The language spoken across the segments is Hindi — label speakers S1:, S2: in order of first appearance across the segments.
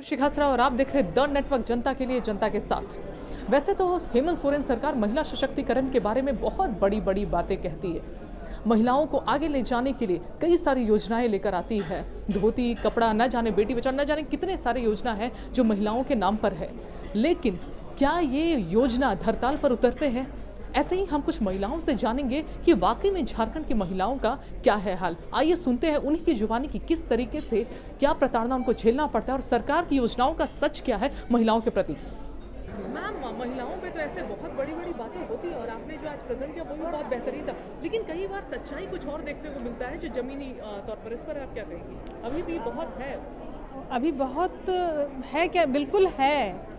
S1: शिखासरा और आप देख रहे द नेटवर्क, जनता के लिए जनता के साथ। वैसे तो हेमंत सोरेन सरकार महिला सशक्तिकरण के बारे में बहुत बड़ी बड़ी बातें कहती है। महिलाओं को आगे ले जाने के लिए कई सारी योजनाएं लेकर आती है। धोती कपड़ा, न जाने बेटी बचाओ, न जाने कितने सारे योजना है जो महिलाओं के नाम पर है। लेकिन क्या ये योजना धरताल पर उतरते हैं? ऐसे ही हम कुछ महिलाओं से जानेंगे कि वाकई में झारखंड की महिलाओं का क्या है हाल। आइए सुनते हैं उन्हीं की जुबानी की किस तरीके से क्या प्रताड़ना उनको झेलना पड़ता है और सरकार की योजनाओं का सच क्या है महिलाओं के प्रति। मैम, महिलाओं पे तो ऐसे बहुत बड़ी बड़ी बातें होती है और आपने जो आज प्रेजेंट किया वो भी बहुत बेहतरीन था, लेकिन कई बार सच्चाई कुछ और देखने को मिलता है जो जमीनी तौर पर। इस पर आप क्या कहेंगी? अभी भी बहुत है?
S2: अभी बहुत है क्या? बिल्कुल है।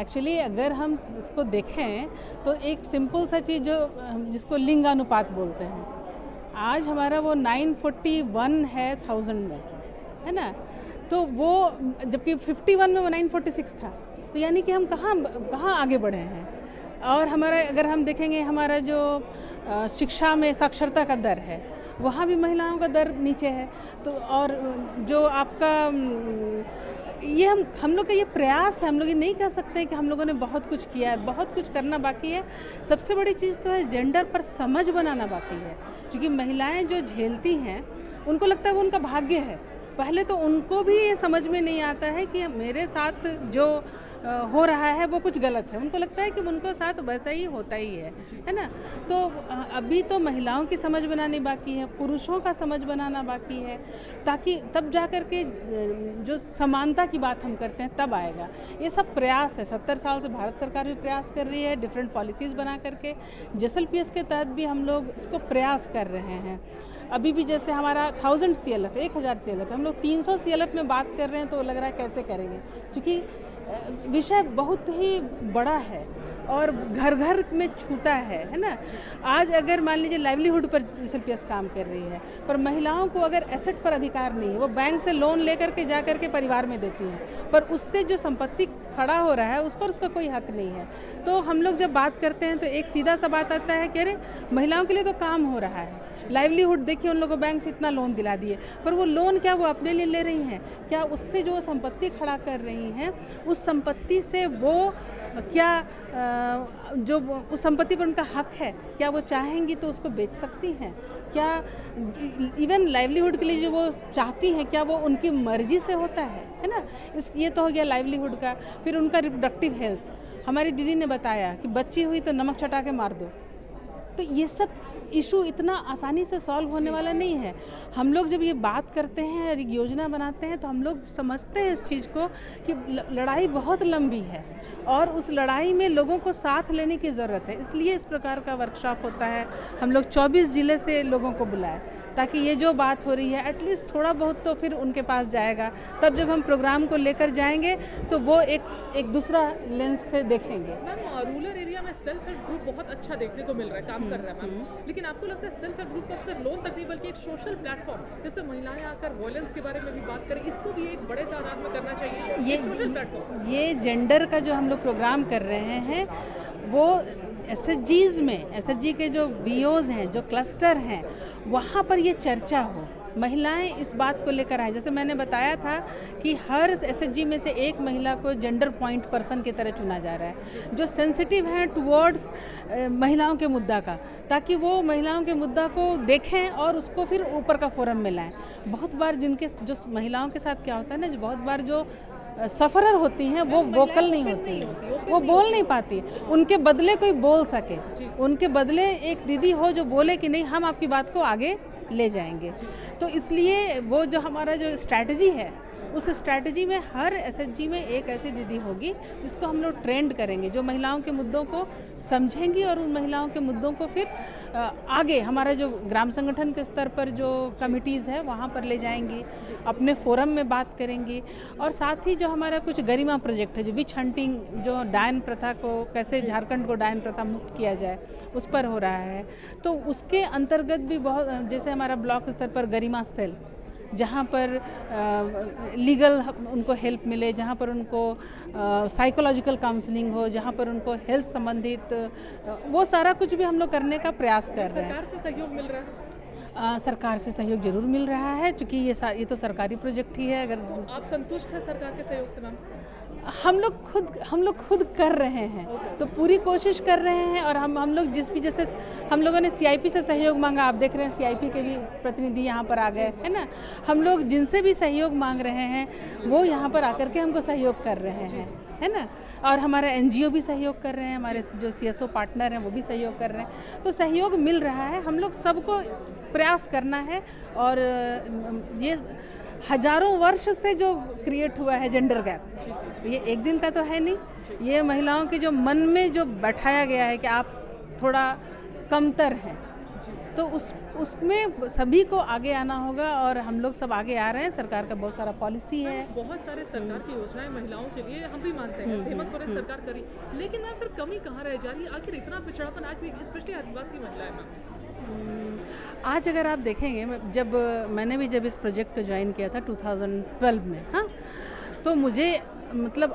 S2: एक्चुअली अगर हम इसको देखें तो एक सिंपल सा चीज़ जिसको लिंगानुपात बोलते हैं, आज हमारा वो 941 है 1000 में, है ना? तो वो जबकि 51 में वो 946 था, तो यानी कि हम कहाँ आगे बढ़े हैं। और हमारा अगर हम देखेंगे हमारा जो शिक्षा में साक्षरता का दर है, वहाँ भी महिलाओं का दर नीचे है। तो और जो आपका ये हम लोग का ये प्रयास है, हम लोग ये नहीं कह सकते कि हम लोगों ने बहुत कुछ किया है, बहुत कुछ करना बाकी है। सबसे बड़ी चीज़ तो है जेंडर पर समझ बनाना बाकी है, क्योंकि महिलाएं जो झेलती हैं उनको लगता है वो उनका भाग्य है। पहले तो उनको भी ये समझ में नहीं आता है कि मेरे साथ जो हो रहा है वो कुछ गलत है। उनको लगता है कि उनको साथ वैसा ही होता ही है ना? तो अभी तो महिलाओं की समझ बनानी बाकी है, पुरुषों का समझ बनाना बाकी है, ताकि तब जा कर के जो समानता की बात हम करते हैं तब आएगा। ये सब प्रयास है, 70 साल से भारत सरकार भी प्रयास कर रही है, डिफरेंट पॉलिसीज़ बना करके। JSLPS के तहत भी हम लोग इसको प्रयास कर रहे हैं। अभी भी जैसे हमारा 1000 CLF 1000 CLF, हम लोग 300 CLF में बात कर रहे हैं, तो लग रहा है कैसे करेंगे, क्योंकि विषय बहुत ही बड़ा है और घर घर में छूता है ना? आज अगर मान लीजिए लाइवलीहुड पर JSLPS काम कर रही है, पर महिलाओं को अगर एसेट पर अधिकार नहीं है, वो बैंक से लोन लेकर के जा कर के परिवार में देती हैं, पर उससे जो संपत्ति खड़ा हो रहा है उस पर उसका कोई हक नहीं है। तो हम लोग जब बात करते हैं तो एक सीधा सा बात आता है कि अरे महिलाओं के लिए तो काम हो रहा है, लाइवलीहुड देखिए, उन लोगों को बैंक से इतना लोन दिला दिए, पर वो लोन क्या वो अपने लिए ले रही हैं? क्या उससे जो संपत्ति खड़ा कर रही हैं उस संपत्ति से वो क्या जो उस संपत्ति पर उनका हक है, क्या वो चाहेंगी तो उसको बेच सकती हैं? क्या इवन लाइवलीहुड के लिए जो वो चाहती हैं, क्या वो उनकी मर्जी से होता है ना? ये तो हो गया लाइवलीहुड का। फिर उनका रिप्रोडक्टिव हेल्थ, हमारी दीदी ने बताया कि बच्ची हुई तो नमक चटा के मार दो। तो ये सब इशू इतना आसानी से सॉल्व होने वाला नहीं है। हम लोग जब ये बात करते हैं और योजना बनाते हैं तो हम लोग समझते हैं इस चीज़ को कि लड़ाई बहुत लंबी है और उस लड़ाई में लोगों को साथ लेने की ज़रूरत है। इसलिए इस प्रकार का वर्कशॉप होता है। हम लोग 24 ज़िले से लोगों को बुलाए ताकि ये जो बात हो रही है एटलीस्ट थोड़ा बहुत तो फिर उनके पास जाएगा। तब जब हम प्रोग्राम को लेकर जाएंगे तो वो एक दूसरा लेंस से देखेंगे।
S1: मैम, रूरल एरिया में सेल्फ हेल्प ग्रुप बहुत अच्छा देखने को मिल रहा है, काम कर रहा है मैम, लेकिन आपको लगता है सेल्फ हेल्प ग्रुप को सिर्फ लोन तक नहीं बल्कि एक सोशल प्लेटफॉर्म जैसे महिलाएं आकर वायलेंस के बारे में भी बात करें, इसको भी एक बड़े तादाद में करना चाहिए? ये सोशल प्लेटफॉर्म, ये
S2: जेंडर का जो हम लोग प्रोग्राम कर रहे हैं वो SHGs में, SHG के जो VOs हैं, जो क्लस्टर हैं, वहाँ पर ये चर्चा हो, महिलाएं इस बात को लेकर आए। जैसे मैंने बताया था कि हर SHG में से एक महिला को जेंडर पॉइंट पर्सन की तरह चुना जा रहा है, जो सेंसिटिव हैं टुवर्ड्स महिलाओं के मुद्दा का, ताकि वो महिलाओं के मुद्दा को देखें और उसको फिर ऊपर का फोरम में लाएं। बहुत बार जो महिलाओं के साथ क्या होता है ना, जो बहुत बार जो सफरर होती हैं वो वोकल नहीं होती हैं, वो बोल नहीं पाती, उनके बदले कोई बोल सके, उनके बदले एक दीदी हो जो बोले कि नहीं हम आपकी बात को आगे ले जाएंगे। तो इसलिए वो जो हमारा जो स्ट्रैटेजी है, उस स्ट्रैटेजी में हर SHG में एक ऐसी दीदी होगी जिसको हम लोग ट्रेंड करेंगे, जो महिलाओं के मुद्दों को समझेंगी और उन महिलाओं के मुद्दों को फिर आगे हमारा जो ग्राम संगठन के स्तर पर जो कमिटीज़ है वहाँ पर ले जाएंगी, अपने फोरम में बात करेंगी। और साथ ही जो हमारा कुछ गरिमा प्रोजेक्ट है, जो विच हंटिंग, जो डायन प्रथा को कैसे झारखंड को डायन प्रथा मुक्त किया जाए, उस पर हो रहा है। तो उसके अंतर्गत भी बहुत, जैसे हमारा ब्लॉक स्तर पर गरिमा सेल, जहाँ पर लीगल उनको हेल्प मिले, जहाँ पर उनको साइकोलॉजिकल काउंसलिंग हो, जहाँ पर उनको हेल्थ संबंधित वो सारा कुछ भी हम लोग करने का प्रयास कर रहे हैं।
S1: सरकार से सहयोग मिल रहा है?
S2: सरकार से सहयोग जरूर मिल रहा है, क्योंकि ये तो सरकारी प्रोजेक्ट ही है। अगर
S1: आप संतुष्ट हैं सरकार के सहयोग से मैम?
S2: हम लोग खुद कर रहे हैं, तो पूरी कोशिश कर रहे हैं। और हम लोग जैसे हम लोगों ने सीआईपी से सहयोग मांगा, आप देख रहे हैं सीआईपी के भी प्रतिनिधि यहाँ पर आ गए, है ना। हम लोग जिनसे भी सहयोग मांग रहे हैं वो यहाँ पर आकर के हमको सहयोग कर रहे हैं, है ना। और हमारे एनजीओ भी सहयोग कर रहे हैं, हमारे जो सीएसओ पार्टनर हैं वो भी सहयोग कर रहे हैं, तो सहयोग मिल रहा है। हम लोग सबको प्रयास करना है। और ये हजारों वर्ष से जो क्रिएट हुआ है जेंडर गैप, ये एक दिन का तो है नहीं। ये महिलाओं के जो मन में जो बैठाया गया है कि आप थोड़ा कमतर हैं, तो उसमें सभी को आगे आना होगा। और हम लोग सब आगे आ रहे हैं। सरकार का बहुत सारा पॉलिसी है,
S1: बहुत सारे सरकार की योजनाएं महिलाओं के लिए हम भी मानते हैं, हेमंत सोरेन सरकार करी, लेकिन मैम फिर कमी कहाँ रह जा रही है? आखिर इतना पिछड़ापन आज भी स्पेशली आदिवासी महिलाएं में।
S2: आज अगर आप देखेंगे, मैंने भी जब इस प्रोजेक्ट को ज्वाइन किया था 2012 में, हाँ, तो मुझे मतलब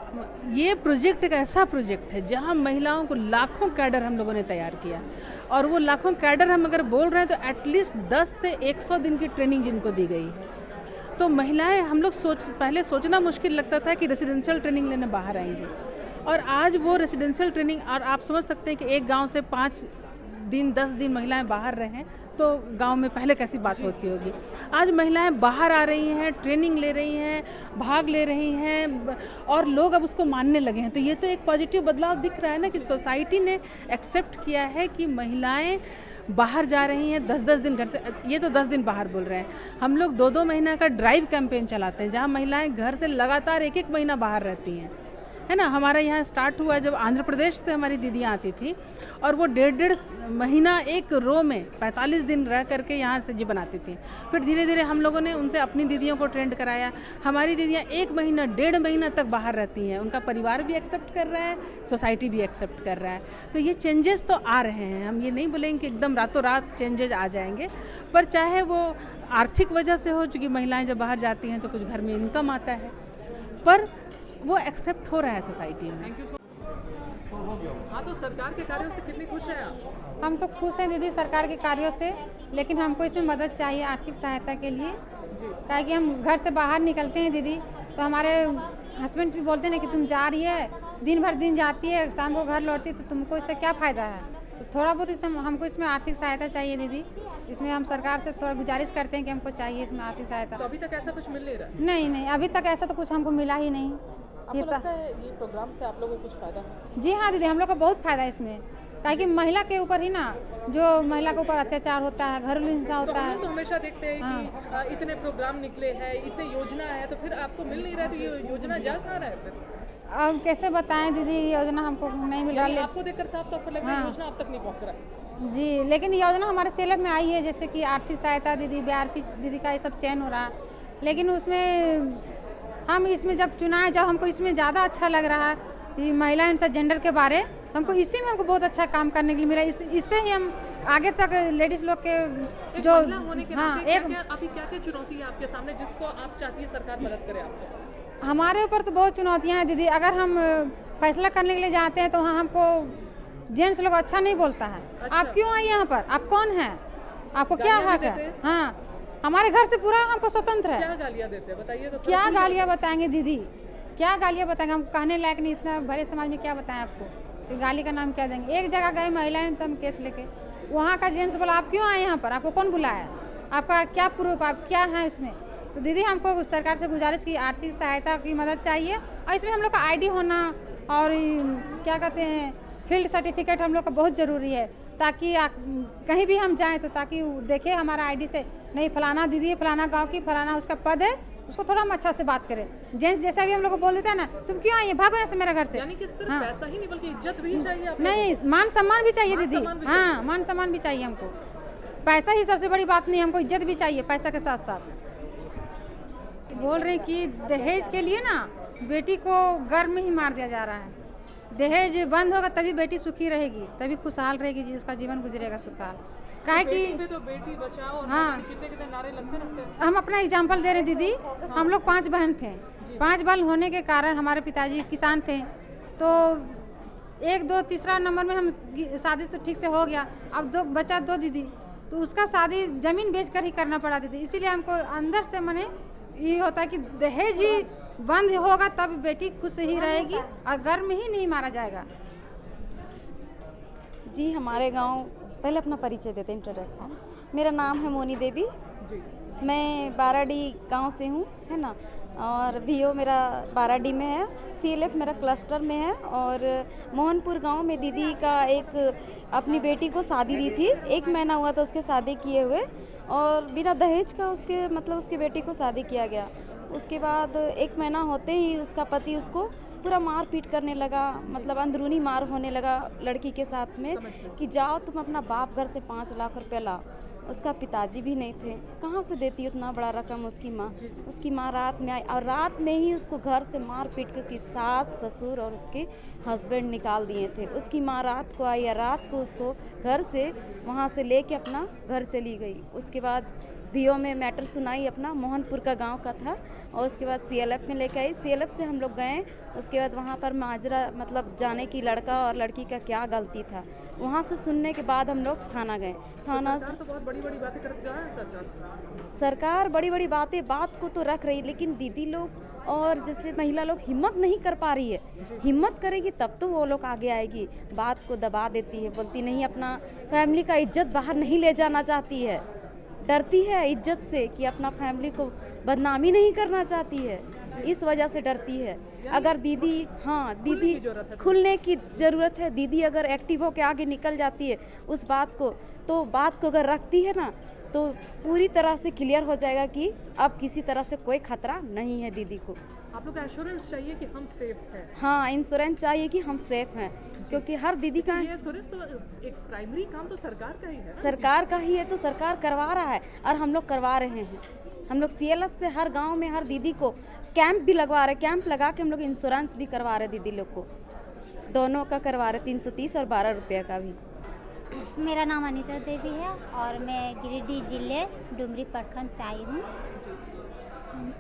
S2: ये प्रोजेक्ट एक ऐसा प्रोजेक्ट है जहां महिलाओं को लाखों कैडर हम लोगों ने तैयार किया। और वो लाखों कैडर हम अगर बोल रहे हैं तो एटलीस्ट 10 से 100 दिन की ट्रेनिंग जिनको दी गई है। तो महिलाएं, हम लोग पहले सोचना मुश्किल लगता था कि रेसिडेंशियल ट्रेनिंग लेने बाहर आएंगी, और आज वो रेसिडेंशियल ट्रेनिंग, और आप समझ सकते हैं कि एक गाँव से 5 दिन 10 दिन महिलाएं बाहर रहें तो गांव में पहले कैसी बात होती होगी। आज महिलाएं बाहर आ रही हैं, ट्रेनिंग ले रही हैं, भाग ले रही हैं, और लोग अब उसको मानने लगे हैं। तो ये तो एक पॉजिटिव बदलाव दिख रहा है ना, कि सोसाइटी ने एक्सेप्ट किया है कि महिलाएं बाहर जा रही हैं 10-10 दिन घर से। ये तो 10 दिन बाहर बोल रहे हैं, हम लोग 2-2 महीना का ड्राइव कैंपेन चलाते हैं जहाँ महिलाएँ घर से लगातार 1-1 महीना बाहर रहती हैं, है ना। हमारा यहाँ स्टार्ट हुआ जब आंध्र प्रदेश से हमारी दीदियाँ आती थी, और वो 1.5 महीना एक रो में 45 दिन रह करके यहाँ से जी बनाती थी। फिर धीरे धीरे हम लोगों ने उनसे अपनी दीदियों को ट्रेंड कराया। हमारी दीदियाँ 1 महीना 1.5 महीना तक बाहर रहती हैं, उनका परिवार भी एक्सेप्ट कर रहा है, सोसाइटी भी एक्सेप्ट कर रहा है। तो ये चेंजेस तो आ रहे हैं। हम ये नहीं बोलेंगे कि एकदम रातों रात चेंजेस आ जाएंगे, पर चाहे वो आर्थिक वजह से हो, चूँकि महिलाएँ जब बाहर जाती हैं तो कुछ घर में इनकम आता है, पर वो एक्सेप्ट हो रहा है सोसाइटी में।
S1: हाँ, तो सरकार के कार्यों से कितनी खुश हैं आप?
S3: हम तो खुश हैं दीदी सरकार के कार्यों से, लेकिन हमको इसमें मदद चाहिए आर्थिक सहायता के लिए। क्या कि हम घर से बाहर निकलते हैं दीदी, तो हमारे हस्बैंड भी बोलते हैं कि तुम जा रही है, दिन भर दिन जाती है, शाम को घर लौटती है, तो तुमको इससे क्या फ़ायदा है। तो थोड़ा बहुत इसमें हमको इसमें आर्थिक सहायता चाहिए दीदी। इसमें हम सरकार से थोड़ा गुजारिश करते हैं कि हमको चाहिए इसमें आर्थिक सहायता।
S1: तो अभी तक ऐसा कुछ मिल नहीं रहा?
S3: नहीं, अभी तक ऐसा तो कुछ हमको मिला ही नहीं।
S1: आपको लगता है ये प्रोग्राम से आप लोगों को कुछ फायदा?
S3: जी हाँ दीदी, हम लोग को बहुत फायदा है इसमें, ताकि महिला के ऊपर ही ना, जो महिला के ऊपर अत्याचार होता है, घरेलू हिंसा होता है।
S1: तो हमेशा देखते हैं कि इतने प्रोग्राम निकले हैं, इतने योजना है, तो फिर आपको मिल नहीं रहा, तो ये योजना जा कहाँ रहा है फिर?
S3: अब कैसे बताएं दीदी, योजना हमको नहीं मिल रहा।
S1: आपको देखकर साफ तौर पर लग रहा है योजना अब तक नहीं पहुँच रहा है।
S3: जी, लेकिन योजना हमारे सेलर में आई है, जैसे कि आर्थिक सहायता दीदी, बीआरपी दीदी का ये सब चयन हो रहा है। लेकिन उसमें हम इसमें जब चुनाए, जब हमको इसमें ज़्यादा अच्छा लग रहा है महिला एंड जेंडर के बारे, तो हमको इसी में हमको बहुत अच्छा काम करने के लिए मिला। इससे ही हम आगे तक लेडीज लोग के जो
S1: हाँ, अभी क्या चुनौती है आपके सामने जिसको आप चाहती है सरकार मदद करे आपको?
S3: हमारे ऊपर तो बहुत चुनौतियाँ हैं दीदी। अगर हम फैसला करने के लिए जाते हैं तो वहाँ हमको जेंट्स लोग अच्छा नहीं बोलता है। अच्छा। आप क्यों आई यहाँ पर, आप कौन हैं, आपको क्या हक है? हाँ, हमारे घर से पूरा हमको स्वतंत्र है।
S1: क्या गालियाँ देते हैं बताइए तो?
S3: क्या गालियाँ बताएंगे दीदी, क्या गालियाँ बताएंगे? हम कहने लायक नहीं, इतना बड़े समाज में क्या बताएं आपको, तो गाली का नाम क्या देंगे। एक जगह गए महिलाएं सब केस लेके, वहाँ का जेंट्स बोला आप क्यों आए यहाँ पर, आपको कौन बुलाया, आपका क्या प्रूफ, आप क्या हैं इसमें। तो दीदी हमको सरकार से गुजारिश की आर्थिक सहायता की मदद चाहिए, और इसमें हम लोग का ID होना और क्या कहते हैं फील्ड सर्टिफिकेट हम लोग का बहुत ज़रूरी है, ताकि कहीं भी हम जाएं तो ताकि देखे हमारा ID से, नहीं फलाना दीदी है, फलाना गांव की, फलाना उसका पद है, उसको थोड़ा हम अच्छा से बात करें। जेंट्स जैसा भी हम लोग को बोल देते हैं ना, तुम क्यों आई, भागो यहाँ से मेरे घर से।
S1: यानी कि सिर्फ पैसा ही नहीं बल्कि इज्जत भी चाहिए आपको? नहीं,
S3: मान सम्मान भी चाहिए दीदी। हाँ, मान सम्मान भी चाहिए हमको। पैसा ही सबसे बड़ी बात नहीं, हमको इज्जत भी चाहिए पैसा के साथ साथ। बोल रहे हैं कि दहेज के लिए ना बेटी को घर में ही मार दिया जा रहा है। दहेज बंद होगा तभी बेटी सुखी रहेगी, तभी खुशहाल रहेगी, जिसका जीवन गुजरेगा सुखहाल। काहे कि
S1: तो बेटी बचाओ,
S3: हाँ,
S1: कितने नारे लगते रहते हैं।
S3: हम अपना एग्जाम्पल दे रहे हैं दीदी, हम लोग 5 बहन थे। 5 बहन होने के कारण हमारे पिताजी किसान थे, तो 1, 2, तीसरा नंबर में हम शादी तो ठीक से हो गया। अब 2 बचा 2 दीदी, तो उसका शादी ज़मीन बेच कर ही करना पड़ा दीदी। इसीलिए हमको अंदर से मने ये होता है कि दहेज ही बंद होगा तब बेटी खुश ही रहेगी और घर में ही नहीं मारा जाएगा।
S4: जी हमारे गांव, पहले अपना परिचय देते हैं, इंट्रोडक्शन। मेरा नाम है मोनी देवी, मैं बाराडी गांव से हूँ, है ना। और वीओ मेरा बाराडी में है, सीएलएफ मेरा क्लस्टर में है। और मोहनपुर गांव में दीदी का एक अपनी बेटी को शादी दी थी, 1 महीना हुआ था उसके शादी किए हुए, और बिना दहेज का उसके मतलब उसकी बेटी को शादी किया गया। उसके बाद 1 महीना होते ही उसका पति उसको पूरा मार पीट करने लगा, मतलब अंदरूनी मार होने लगा लड़की के साथ में कि जाओ तुम अपना बाप घर से 5 लाख रुपया लाओ। उसका पिताजी भी नहीं थे, कहाँ से देती उतना बड़ा रकम उसकी माँ रात में आई और रात में ही उसको घर से मार पीट के उसकी सास ससुर और उसके हस्बैंड निकाल दिए थे। उसकी माँ रात को आई और रात को उसको घर से वहाँ से लेके अपना घर चली गई। उसके बाद वीओ में मैटर सुनाई, अपना मोहनपुर का गांव का था, और उसके बाद सीएलएफ में लेके आई। सीएलएफ से हम लोग गए, उसके बाद वहाँ पर माजरा मतलब जाने की लड़का और लड़की का क्या गलती था, वहाँ से सुनने के बाद हम लोग थाना गए। थाना
S1: सरकार तो बहुत बड़ी बड़ी बातें करती है।
S4: सरकार बड़ी बड़ी बात को तो रख रही, लेकिन दीदी लोग और जैसे महिला लोग हिम्मत नहीं कर पा रही है। हिम्मत करेगी तब तो वो लोग आगे आएगी, बात को दबा देती है, बोलती नहीं, अपना फैमिली का इज्जत बाहर नहीं ले जाना चाहती है, डरती है इज्जत से कि अपना फैमिली को बदनामी नहीं करना चाहती है, इस वजह से डरती है। अगर दीदी, हाँ दीदी खुलने की ज़रूरत है। दीदी अगर एक्टिव होकर आगे निकल जाती है उस बात को, तो बात को अगर रखती है ना, तो पूरी तरह से क्लियर हो जाएगा कि अब किसी तरह से कोई खतरा नहीं है दीदी को।
S1: आप लोग एश्योरेंस चाहिए कि हम सेफ हैं।
S4: हाँ, इंश्योरेंस चाहिए कि हम सेफ हैं, क्योंकि हर दीदी का
S1: इंश्योरेंस तो एक प्राइमरी काम तो सरकार का ही है।
S4: सरकार का ही है, तो सरकार करवा रहा है और हम लोग करवा रहे हैं। हम लोग सीएलएफ से हर गांव में हर दीदी को कैंप भी लगवा रहे, कैंप लगा के हम लोग इंश्योरेंस भी करवा रहे दीदी लोग को, दोनों का करवा रहे, 330 और 12 रुपये का भी।
S5: मेरा नाम अनीता देवी है और मैं गिरिडीह जिले डुमरी प्रखंड से आई हूँ।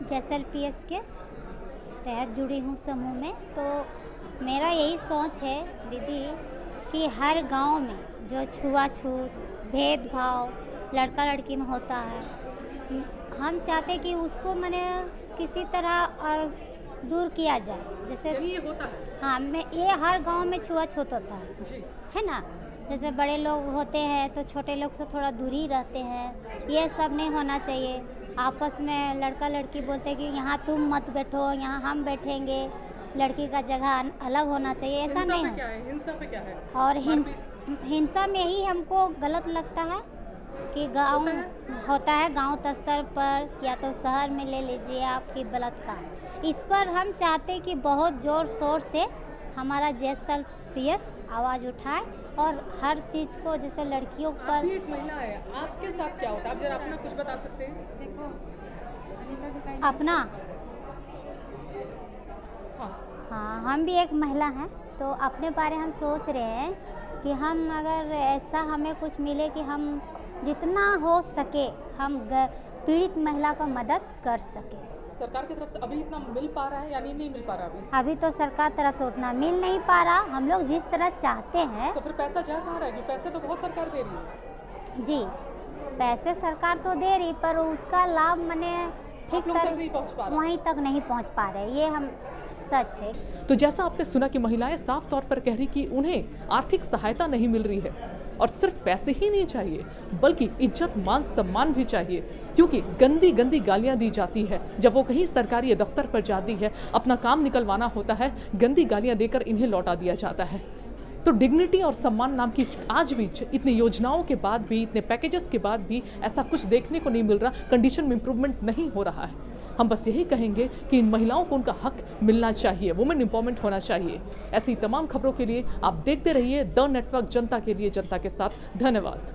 S5: JSLPS के तहत जुड़ी हूँ समूह में। तो मेरा यही सोच है दीदी कि हर गांव में जो छुआछूत भेदभाव लड़का लड़की में होता है, हम चाहते कि उसको मैंने किसी तरह और दूर किया जाए। जैसे
S1: ये होता है,
S5: हाँ, ये हर गांव में छुआछूत होता है ना। जैसे बड़े लोग होते हैं तो छोटे लोग से थोड़ा दूरी रहते हैं, ये सब नहीं होना चाहिए। आपस में लड़का लड़की बोलते हैं कि यहाँ तुम मत बैठो, यहाँ हम बैठेंगे, लड़की का जगह अलग होना चाहिए, ऐसा नहीं है।
S1: हिंसा पे क्या है?
S5: और हिंसा में ही हमको गलत लगता है कि गांव होता है गांव स्तर पर या तो शहर में ले लीजिए आपकी बलात्कार। इस पर हम चाहते कि बहुत जोर शोर से हमारा JSLPS आवाज़ उठाए और हर चीज़ को, जैसे लड़कियों पर।
S1: एक महिला है, आपके साथ क्या होता है? आप जरा अपना कुछ बता सकते हैं?
S5: देखो अपना, हाँ हम भी एक महिला हैं, तो अपने बारे हम सोच रहे हैं कि हम अगर ऐसा हमें कुछ मिले कि हम जितना हो सके हम पीड़ित महिला को मदद कर सके।
S1: सरकार की तरफ से अभी इतना मिल पा रहा है या नहीं मिल पा रहा?
S5: अभी तो सरकार तरफ से उतना मिल नहीं पा रहा, हम लोग जिस तरह चाहते हैं।
S1: तो फिर पैसा जा कहाँ रहा है? पैसे तो बहुत सरकार दे रही है।
S5: जी, पैसे सरकार तो दे रही, पर उसका लाभ मैंने ठीक तरह वहीं तक नहीं पहुंच पा रहे, ये हम सच है।
S1: तो जैसा आपने सुना कि महिलाएं साफ तौर पर कह रही कि उन्हें आर्थिक सहायता नहीं मिल रही है, और सिर्फ पैसे ही नहीं चाहिए बल्कि इज्जत मान सम्मान भी चाहिए, क्योंकि गंदी गंदी गालियां दी जाती है। जब वो कहीं सरकारी दफ्तर पर जाती है, अपना काम निकलवाना होता है, गंदी गालियां देकर इन्हें लौटा दिया जाता है। तो डिग्निटी और सम्मान नाम की आज भी इतनी योजनाओं के बाद भी, इतने पैकेजेस के बाद भी ऐसा कुछ देखने को नहीं मिल रहा, कंडीशन में इम्प्रूवमेंट नहीं हो रहा है। हम बस यही कहेंगे कि इन महिलाओं को उनका हक मिलना चाहिए, वुमेन एम्पावरमेंट होना चाहिए। ऐसी तमाम खबरों के लिए आप देखते रहिए द नेटवर्क, जनता के लिए जनता के साथ। धन्यवाद।